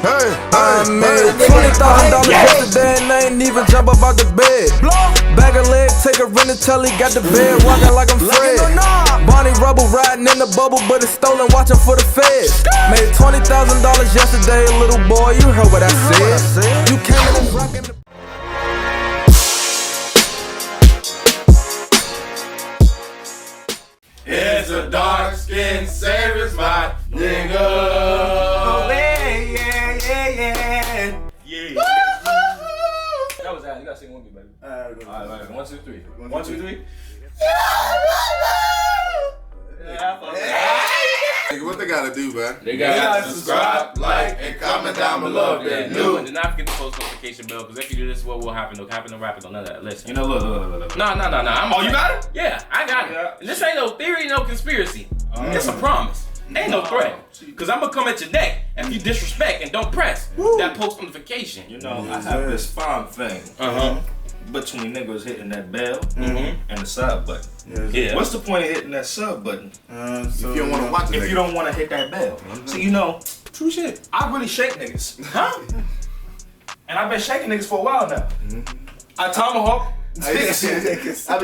I made $20,000 yesterday and I ain't even jump up out the bed. Bag a leg, take a rent until he got the bed, walking like I'm Fred. Bonnie Rubble riding in the bubble, but it's stolen, watching for the feds. Made $20,000 yesterday, little boy, you heard what I said. You came in and rockin' the It's a dark-skinned Sarah's my nigga. Oh, yeah. That was that. You gotta sing with me, baby. Alright, 1, 2, 3. 1, 2, 3. Nigga, what they gotta do, man? They gotta subscribe, like, and comment down below if they're new. And do not forget the post notification bell, because if you do this, what will happen? No capping, no rapping, none of that. Listen. You know, look. No. Oh, you got it? Yeah, I got it. And this ain't no theory, no conspiracy. It's a promise. Ain't no threat. Because I'm gonna come at your neck if you disrespect and don't press that post notification. You know, I have this fond thing between niggas hitting that bell and the sub button. Yeah. What's the point of hitting that sub button If you don't want to watch it, if you don't want to hit that bell? So you know, true shit. I really shake niggas, and I've been shaking niggas for a while now. I tomahawk. I've been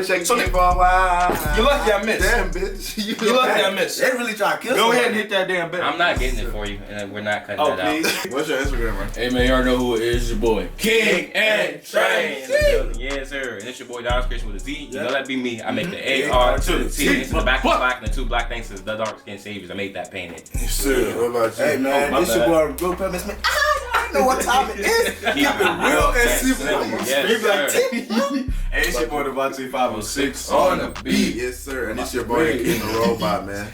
shaking so for a while. You lucky I missed. Damn, bitch. You lucky I missed. They really try to kill Go ahead and hit that damn bell. I'm not getting it for you, and we're not cutting that out. What's your Instagram, man? Hey man, y'all know who it is. Your boy King and Train. Yes sir. And it's your boy Dark Skin with a Z. You know that be me. I make the AR to the T. It's in the back of black and the two black things is the Dark Skin Saviors. I made that painted. Yes sir. What about you? Hey man, this your boy Real Purpose man. I know what time it is. Keep it real and simple. Yes sir. Hey, it's your boy the Devontae 506 On the beat. Yes sir. And it's your boy King the Robot, man.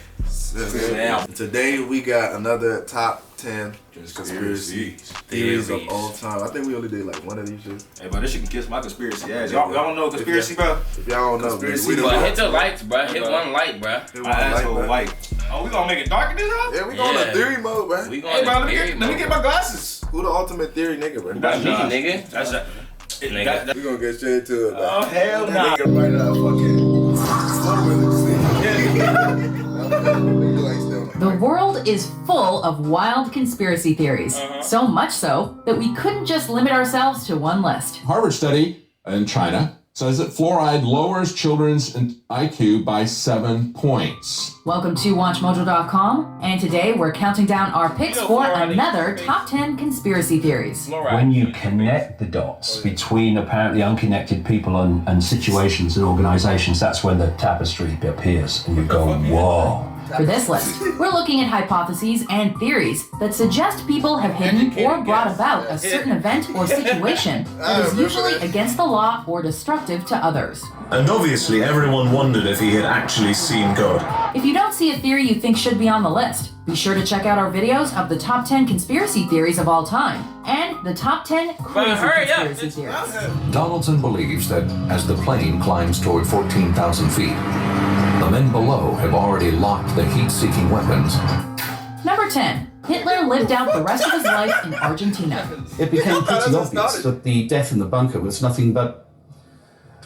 Today we got another top 10 conspiracy theories of all time. I think we only did like one of these shit. Hey, bro, this shit can kiss my conspiracy ass. Y'all don't know conspiracy, bro? If y'all don't know, We hit the lights, bro. Hit one light, bro. My asshole white. Oh, we gonna make it dark in this house? Yeah, we going to theory mode, bro. We Hey, bro, let me get my glasses. Who the ultimate theory nigga, bro? That's me, nigga. That's a nigga. We gonna get straight to it, bro. Oh, hell nah. Nigga right now, The world is full of wild conspiracy theories, so much so that we couldn't just limit ourselves to one list. Harvard study in China says that fluoride lowers children's IQ by 7 points. Welcome to WatchMojo.com, and today we're counting down our picks for another top 10 conspiracy theories. When you connect the dots between apparently unconnected people and situations and organizations, that's when the tapestry appears and you go, whoa. For this list, we're looking at hypotheses and theories that suggest people have hidden or brought about a certain event or situation that is usually against the law or destructive to others. And obviously everyone wondered if he had actually seen God. If you don't see a theory you think should be on the list, be sure to check out our videos of the top 10 conspiracy theories of all time and the top 10 crazy conspiracy theories. Donaldson believes that as the plane climbs toward 14,000 feet, the men below have already locked the heat-seeking weapons. Number 10. Hitler lived out the rest of his life in Argentina. It became pretty obvious that the death in the bunker was nothing but,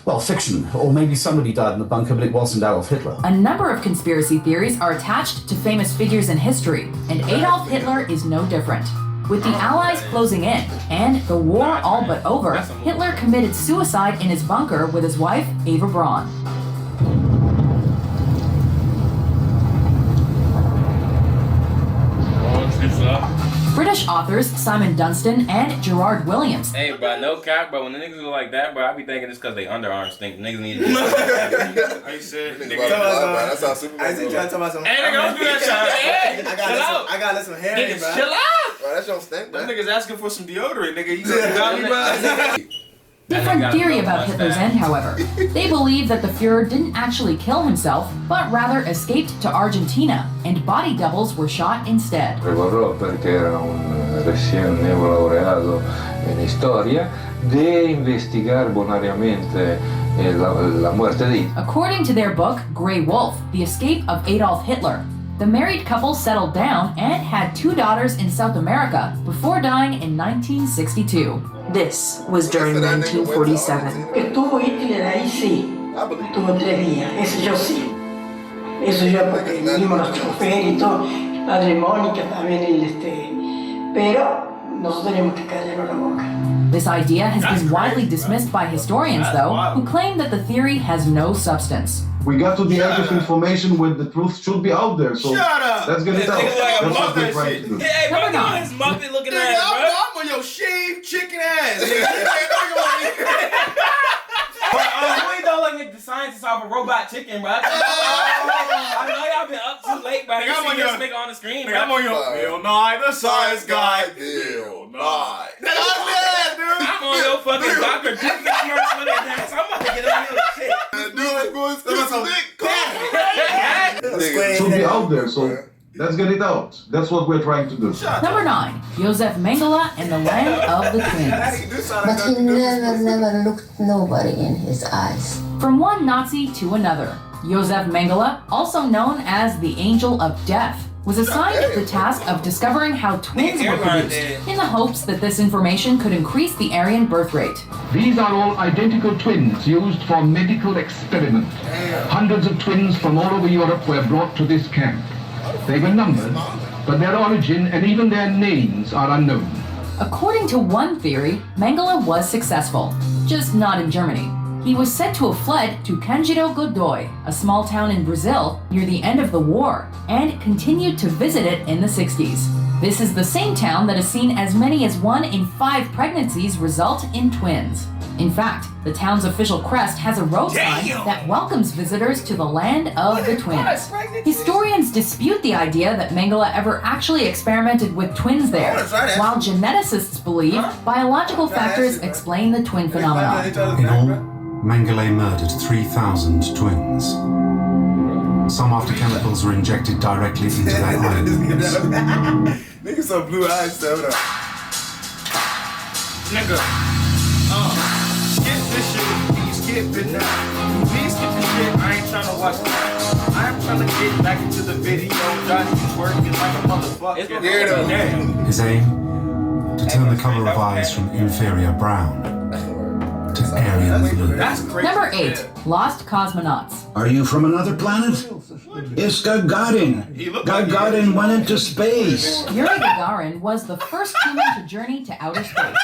well, fiction. Or maybe somebody died in the bunker, but it wasn't Adolf Hitler. A number of conspiracy theories are attached to famous figures in history, and Adolf Hitler is no different. With the Allies closing in and the war all but over, Hitler committed suicide in his bunker with his wife, Eva Braun. British authors Simon Dunstan and Gerard Williams. Hey, bro, no cap, bro. When the niggas go like that, bro, I be thinking it's because they underarms stink. Niggas need to Are you serious? That's how Superman. I think trying to talk about some. Hey, nigga, don't do that shit. Hey, I got some hair, niggas, bro. chill out. Bro, that's your stink, bro. Them niggas asking for some deodorant, nigga. You got me, bro? Different theory about Hitler's end, however. They believe that the Fuhrer didn't actually kill himself, but rather escaped to Argentina, and body doubles were shot instead. Prevarrò perché era un recién neolaureato in storia de investigar bonariamente la muerte di. According to their book, Grey Wolf, The Escape of Adolf Hitler, the married couple settled down and had 2 daughters in South America before dying in 1962. This was during 1947. Estuvo Hitler ahí, sí. Estuvo 3 días, eso yo sí. Eso yo porque vimos los choferes y todo. Padre Mónica también, pero Nos tenemos que callar la boca. This idea has been widely dismissed by historians, though, who claim that the theory has no substance. We got to the edge of information where the truth should be out there, so let's get it out. That's what we're trying to do. Hey, bro, go on his muppet looking ass, bro. I'm on your shaved chicken ass. We don't look at the scientists off a robot chicken, bro. I know y'all been up too late, bro. You see this nigga on the screen, bro. I'm on your Bill Nye, the science guy. Bill Nye. I'm on your fucking Dr. Dixon commercial with that ass. I'm about to get on your shit. Should be out there, so let's get it out. That's what we're trying to do. Number 9, Josef Mengele and the Land of the Twins. But he never looked nobody in his eyes. From one Nazi to another, Josef Mengele, also known as the Angel of Death, was assigned the task of discovering how twins were produced, in the hopes that this information could increase the Aryan birth rate. These are all identical twins used for medical experiment. Hundreds of twins from all over Europe were brought to this camp. They were numbered, but their origin and even their names are unknown. According to one theory, Mengele was successful, just not in Germany. He was said to have fled to Candido Godoy, a small town in Brazil near the end of the war, and continued to visit it in the 60s. This is the same town that has seen as many as 1 in 5 pregnancies result in twins. In fact, the town's official crest has a road sign that welcomes visitors to the land of the twins. Historians dispute the idea that Mengele ever actually experimented with twins there, while geneticists believe biological factors explain the twin phenomenon. In all, Mengele murdered 3,000 twins. Some after chemicals were injected directly into their eyelids. Nigga, some blue eyes, stand up. Nigga, skip this shit. Please skip it now. Please skip this shit. I ain't trying to watch it. I'm trying to get back into the video. Johnny's working like a motherfucker. His aim? To turn the color of eyes from inferior brown to Aryan blue. Number 8, Lost Cosmonauts. Are you from another planet? It's Gagarin. Gagarin went into space. Yuri Gagarin was the first human to journey to outer space.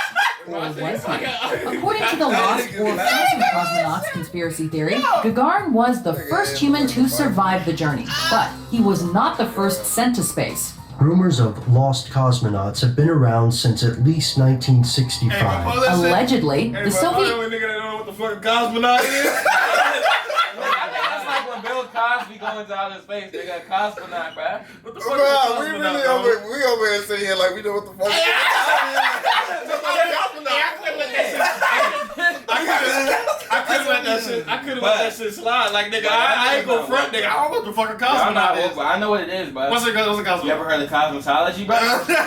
Or was he? According to the Lost or Phantom Cosmonauts conspiracy theory, Gagarin was the first human to survive the journey, but he was not the first sent to space. Rumors of lost cosmonauts have been around since at least 1965. Allegedly, the Soviet... Nigga that don't know what the fucking cosmonaut is. That's like when Bill Cosby going to outer space, they got cosmonaut, bro. What the fuck Bro, is we cosmonaut, really bro? over here sitting here like we know what the fuck. I could've let that shit slide. Like, nigga, I ain't go front, nigga. I don't know what the fucking cosmonaut is. I know what it is, bro. What's a cosmonaut? You ever heard of cosmetology, bro? Oh, yeah,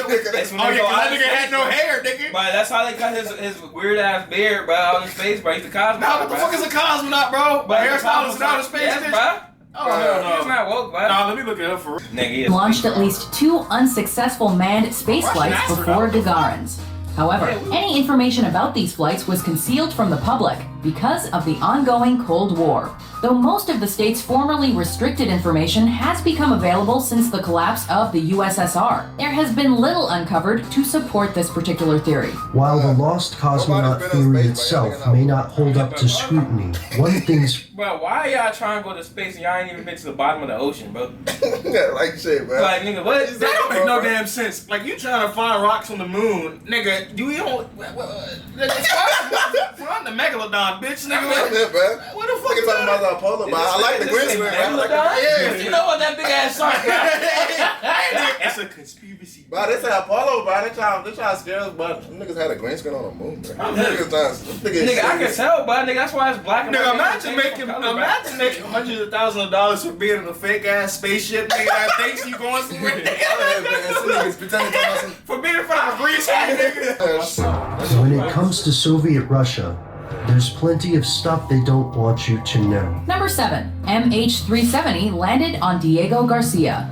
cause that nigga had no hair, nigga. But that's how they cut his weird ass beard, bro, out in space, bro. He's a cosmonaut. Nah, what the fuck is a cosmonaut, bro? But hairstylist out of space, yes, bro. Oh, hell no. He's not woke, bro. Nah, let me look it up for real. Nigga, launched at least 2 unsuccessful manned space flights before Gagarin's. However, any information about these flights was concealed from the public because of the ongoing Cold War. Though most of the state's formerly restricted information has become available since the collapse of the USSR, there has been little uncovered to support this particular theory. While the lost cosmonaut theory itself may not hold up to scrutiny, one thing's... Bro, why y'all trying to go to space and y'all ain't even been to the bottom of the ocean, bro? Yeah, like shit, bro. Like, nigga, what? That don't make no damn sense. Like, you trying to find rocks on the moon, nigga, you don't... Find the megalodon, bitch, nigga. What the fuck you talking about that polar bear? I like the green screen. Yeah, you know what that big ass shark is? It's a conspiracy. Bro, they say Apollo, bro. They try to scare us, but them niggas had a green screen on the moon, bro. Nigga, I can tell, bro. Nigga, that's why it's black and white. Nigga, imagine making hundreds of thousands of dollars for being in a fake ass spaceship, nigga, that thinks you going somewhere. For being in front of a green screen, nigga. When it comes to Soviet Russia, there's plenty of stuff they don't want you to know. Number 7, MH370 landed on Diego Garcia.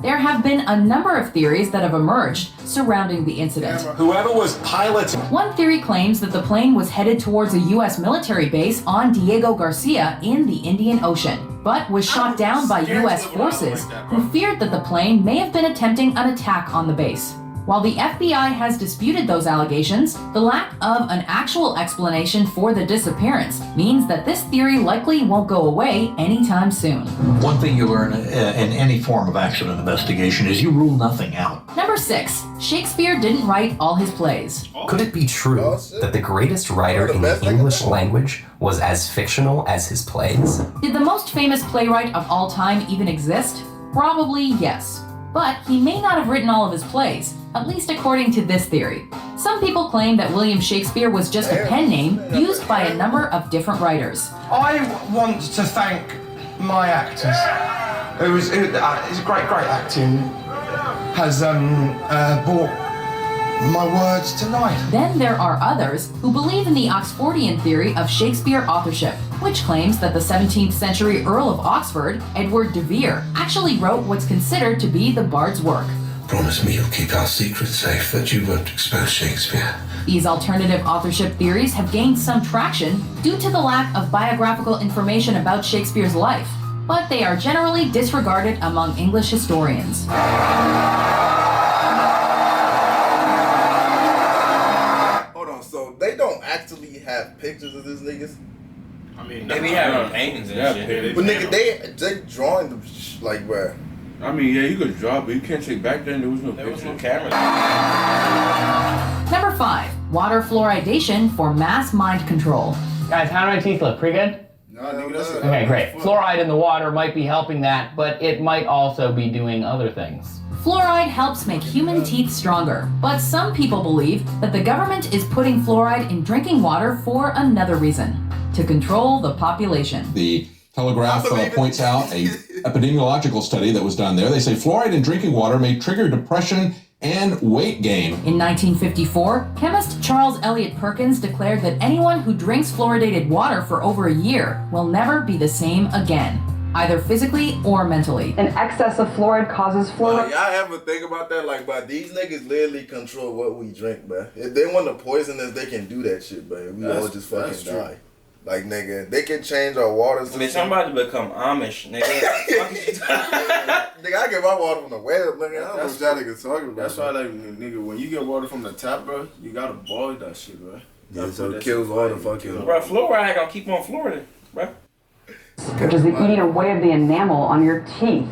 There have been a number of theories that have emerged surrounding the incident. Whoever was piloting. One theory claims that the plane was headed towards a U.S. military base on Diego Garcia in the Indian Ocean, but was shot down by U.S. forces who feared that the plane may have been attempting an attack on the base. While the FBI has disputed those allegations, the lack of an actual explanation for the disappearance means that this theory likely won't go away anytime soon. One thing you learn in any form of accident investigation is you rule nothing out. Number 6. Shakespeare didn't write all his plays. Could it be true that the greatest writer in the English language was as fictional as his plays? Did the most famous playwright of all time even exist? Probably yes. But he may not have written all of his plays, at least according to this theory. Some people claim that William Shakespeare was just a pen name used by a number of different writers. I want to thank my actors. It's great acting. Has brought my words to life. Then there are others who believe in the Oxfordian theory of Shakespeare authorship, which claims that the 17th century Earl of Oxford, Edward de Vere, actually wrote what's considered to be the Bard's work. Promise me you'll keep our secret safe, that you won't expose Shakespeare. These alternative authorship theories have gained some traction due to the lack of biographical information about Shakespeare's life, but they are generally disregarded among English historians. They don't actually have pictures of these niggas. I mean, they be having paintings and shit. But nigga, they drawing them like where? I mean, yeah, you could draw, but you can't take back then. There was no camera. Number 5. Water fluoridation for mass mind control. Guys, how do my teeth look? Pretty good? No, nigga, that's it. Okay, great. Fluoride in the water might be helping that, but it might also be doing other things. Fluoride helps make human teeth stronger, but some people believe that the government is putting fluoride in drinking water for another reason: to control the population. The Telegraph points out a epidemiological study that was done there. They say fluoride in drinking water may trigger depression and weight gain. In 1954, chemist Charles Eliot Perkins declared that anyone who drinks fluoridated water for over a year will never be the same again, either physically or mentally. An excess of fluoride causes fluoride. Y'all ever think about that? Like, but these niggas literally control what we drink, man. If they want to poison us, they can do that shit, man. We all just fucking die. Like, nigga, they can change our water system. I mean, somebody become Amish, nigga. Nigga, I get my water from the well, nigga. I don't know what y'all niggas talking about. That's why, like, nigga, when you get water from the tap, bro, you gotta boil that shit, bro. Yeah, so it kills all the fucking... Bro, fluoride gonna keep on fluoridating, bro. Which is the eating away of the enamel on your teeth.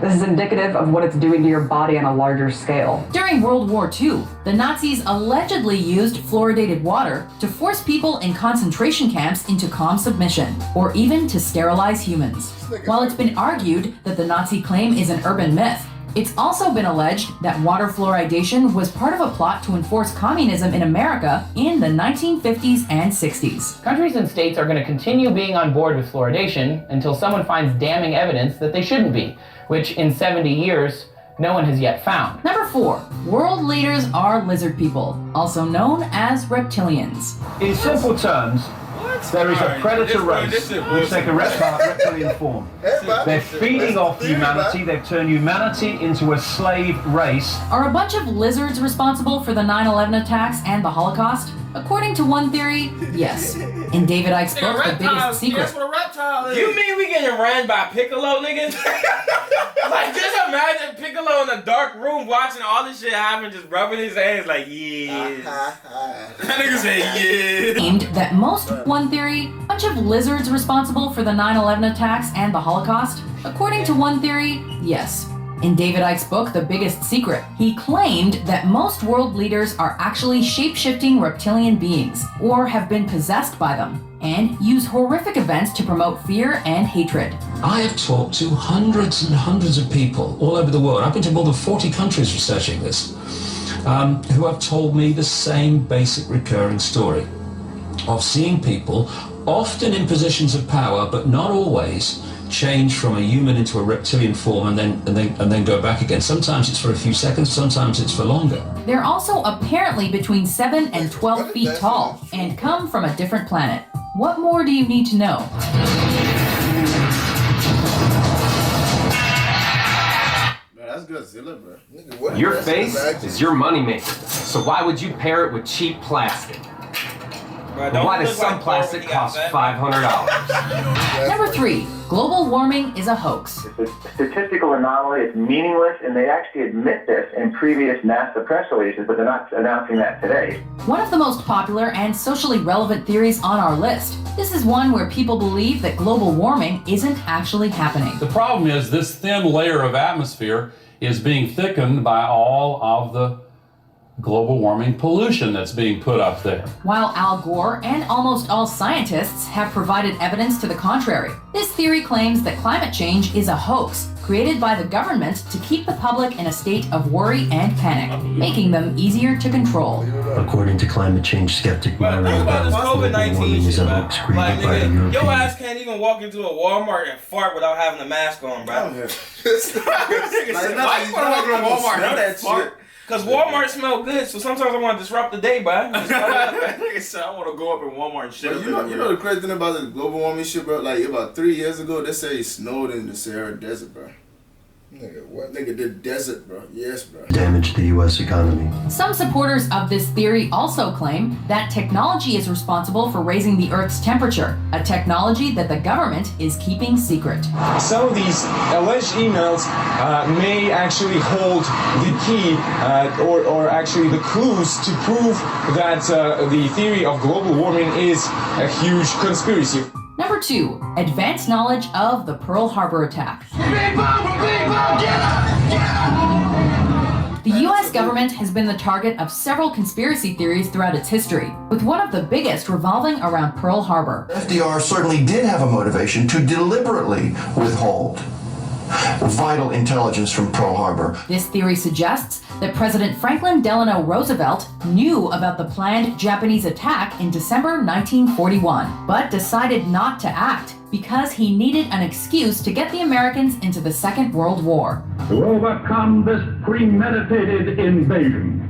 This is indicative of what it's doing to your body on a larger scale. During World War II, the Nazis allegedly used fluoridated water to force people in concentration camps into calm submission, or even to sterilize humans. While it's been argued that the Nazi claim is an urban myth, it's also been alleged that water fluoridation was part of a plot to enforce communism in America in the 1950s and 60s. Countries and states are going to continue being on board with fluoridation until someone finds damning evidence that they shouldn't be, which in 70 years, no one has yet found. Number 4. World leaders are lizard people, also known as reptilians. In simple terms, there is a predator race which take a reptilian form. They're feeding off humanity. They've turned humanity into a slave race. Are a bunch of lizards responsible for the 9/11 attacks and the Holocaust? According to one theory, yes. In David Icke's book, The Biggest Secret. That's what a reptile is. You mean we getting ran by Piccolo, niggas? Like, just imagine Piccolo in a dark room watching all this shit happen, just rubbing his hands like, yes. That nigga say, yeah. Claimed that one theory, a bunch of lizards responsible for the 9/11 attacks and the Holocaust? According to one theory, yes. In David Icke's book, The Biggest Secret, he claimed that most world leaders are actually shape-shifting reptilian beings, or have been possessed by them, and use horrific events to promote fear and hatred. I have talked to hundreds and hundreds of people all over the world. I've been to more than 40 countries researching this, who have told me the same basic recurring story of seeing people, often in positions of power, but not always, change from a human into a reptilian form and then go back again. Sometimes it's for a few seconds, sometimes it's for longer. They're also apparently between 7 and 12 feet tall and come from a different planet. What more do you need to know? That's Godzilla, bro. Your face is your moneymaker. So why would you pair it with cheap plastic? Why does some plastic cost $500? Number 3, global warming is a hoax. It's a statistical anomaly. It's meaningless, and they actually admit this in previous NASA press releases, but they're not announcing that today. One of the most popular and socially relevant theories on our list. This is one where people believe that global warming isn't actually happening. The problem is this thin layer of atmosphere is being thickened by all of the global warming pollution that's being put up there. While Al Gore and almost all scientists have provided evidence to the contrary, this theory claims that climate change is a hoax created by the government to keep the public in a state of worry and panic, making them easier to control. According to climate change skeptic Myron Bell, global warming is a hoax created by the European. Your ass can't even walk into a Walmart and fart without having a mask on, bro. Why you want to walk into Walmart and fart? Because Walmart smell good, so sometimes I want to disrupt the day, bro. I want to go up in Walmart and shit. You know the crazy thing about the global warming shit, bro? Like about 3 years ago, they say it snowed in the Sahara Desert, bro. Nigga, what? Nigga, the desert, bro. Yes, bro. Damage the U.S. economy. Some supporters of this theory also claim that technology is responsible for raising the Earth's temperature, a technology that the government is keeping secret. Some of these alleged emails may actually hold the key or actually the clues to prove that the theory of global warming is a huge conspiracy. Number 2, advanced knowledge of the Pearl Harbor attack. The U.S. government has been the target of several conspiracy theories throughout its history, with one of the biggest revolving around Pearl Harbor. FDR certainly did have a motivation to deliberately withhold vital intelligence from Pearl Harbor. This theory suggests that President Franklin Delano Roosevelt knew about the planned Japanese attack in December 1941, but decided not to act because he needed an excuse to get the Americans into the Second World War. To overcome this premeditated invasion,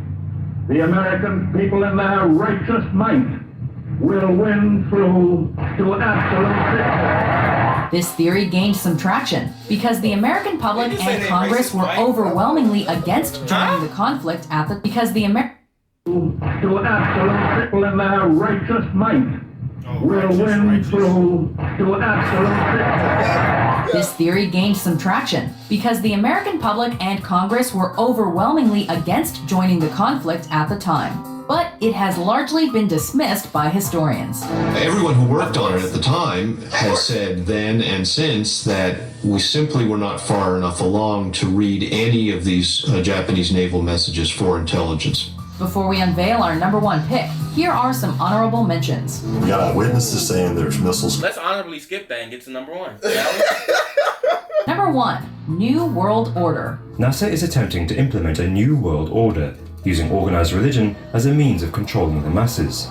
the American people in their righteous might will win through to absolute victory. This theory gained some traction because the American public and Congress were overwhelmingly against joining the conflict at the to absolute people in their righteous might will win through to absolute victory. This theory gained some traction because the American public and Congress were overwhelmingly against joining the conflict at the time. But it has largely been dismissed by historians. Everyone who worked on it at the time has said then and since that we simply were not far enough along to read any of these Japanese naval messages for intelligence. Before we unveil our number 1 pick, here are some honorable mentions. We got witnesses saying there's missiles. Let's honorably skip that and get to number 1. Number 1, New World Order. NASA is attempting to implement a new world order, using organized religion as a means of controlling the masses.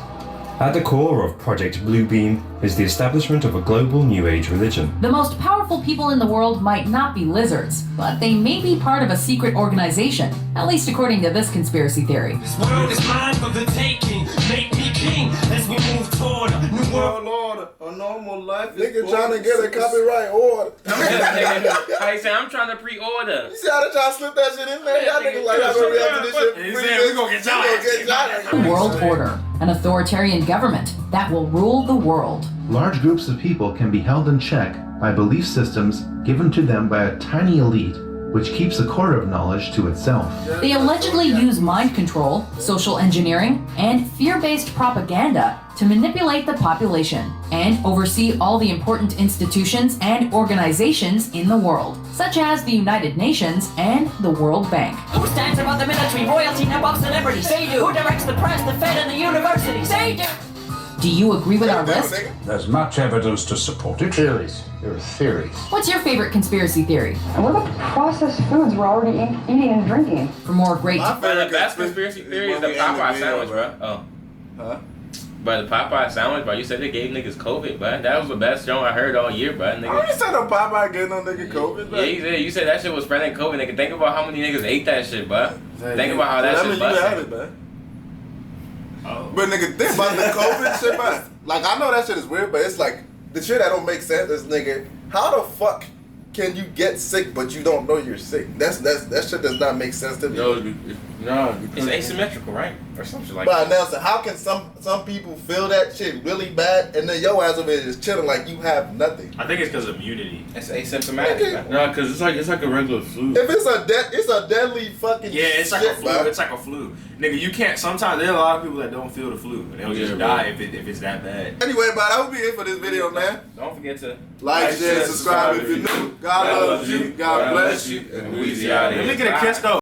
At the core of Project Bluebeam is the establishment of a global New Age religion. The most powerful people in the world might not be lizards, but they may be part of a secret organization, at least according to this conspiracy theory. This world is mine for the taking. Make me king as we move toward a new world order. A normal life. Nigga trying to get a copyright order. I say I'm trying to pre-order. You see how they try to slip that shit in there? Y'all niggas like, I'm gonna react to this shit. He said we gonna get y'all. World Order, an authoritarian government that will rule the world. Large groups of people can be held in check by belief systems given to them by a tiny elite, which keeps a core of knowledge to itself. They allegedly use mind control, social engineering, and fear-based propaganda to manipulate the population and oversee all the important institutions and organizations in the world, such as the United Nations and the World Bank. Who stands above the military, royalty, and above celebrities? They do. Who directs the press, the Fed, and the universities? They do. Do you agree with our list? There's much evidence to support it. Theories. There are theories. What's your favorite conspiracy theory? And what about the processed foods we're already eating and drinking? For more great... The best conspiracy theory is the Popeye sandwich, bro. Oh. Huh? But the Popeye sandwich, bro, you said they gave niggas COVID, bro. That was the best joke I heard all year, bro. Nigga. I said no Popeye getting no nigga COVID, bro. Yeah, you said that shit was spreading COVID, nigga. Think about how many niggas ate that shit, bro. Think about how that shit busted. Oh. But nigga, think about the COVID shit, man. Like, I know that shit is weird, but it's like, the shit that don't make sense is, nigga, how the fuck can you get sick but you don't know you're sick? That shit does not make sense to me. It's asymmetrical, right? Or something like but that. Nelson, how can some people feel that shit really bad and then your ass over here just chilling like you have nothing? I think it's because of immunity. It's asymptomatic. No, because it's like a regular flu. If it's a deadly fucking it's like shit, a flu. bro. It's like a flu. Nigga, you can't. Sometimes there are a lot of people that don't feel the flu and they'll just die if it's that bad. Anyway, but that will be it for this video, man. Don't forget to like, share, subscribe if you're new. God loves you. God bless you. And Weezy out here. Let me get a kiss though.